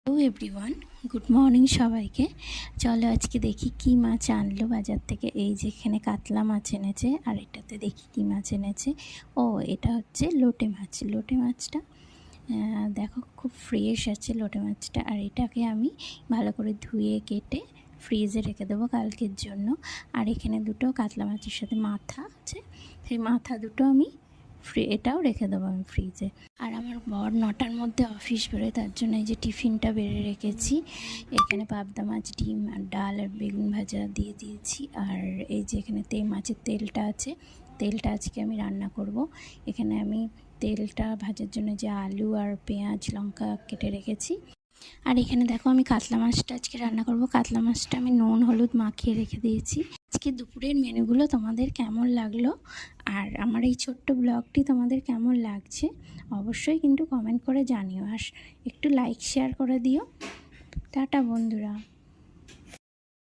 Hello everyone, good morning সবাইকে। চলো আজকে দেখি কি মাছ আনলো বাজার থেকে। এই যে এখানে কাতলা মাছ এনেছে, আর এটাতে দেখি কি মাছ এনেছে। ও, এটা হচ্ছে লোটে মাছ। লোটে মাছটা দেখো খুব ফ্রেশ আছে লোটে মাছটা। আর এটাকে আমি ভালো করে ধুয়ে কেটে ফ্রিজে রেখে দেবো কালকের জন্য। আর এখানে দুটো কাতলা মাছের সাথে মাথা আছে, সেই মাথা দুটো আমি এটাও রেখে দেবো আমি ফ্রিজে। আর আমার বর 9টার মধ্যে অফিস বেরোয়, তার জন্য এই যে টিফিনটা বেড়ে রেখেছি। এখানে পাবদা মাছ, ডিম আর ডাল আর বেগুন ভাজা দিয়ে দিয়েছি। আর এই যে এখানে মাছের তেলটা আছে, তেলটা আজকে আমি রান্না করব। এখানে আমি তেলটা ভাজার জন্য যে আলু আর পেঁয়াজ লঙ্কা কেটে রেখেছি। আর এখানে দেখো আমি কাতলা মাছটা আজকে রান্না করব। কাতলা মাছটা আমি নুন হলুদ মাখিয়ে রেখে দিয়েছি। আজকে দুপুরের মেনুগুলো তোমাদের কেমন লাগলো, আর আমার এই ছোট্ট ব্লগটি তোমাদের কেমন লাগছে অবশ্যই কিন্তু কমেন্ট করে জানিও, আর একটু লাইক শেয়ার করে দিও। টাটা বন্ধুরা।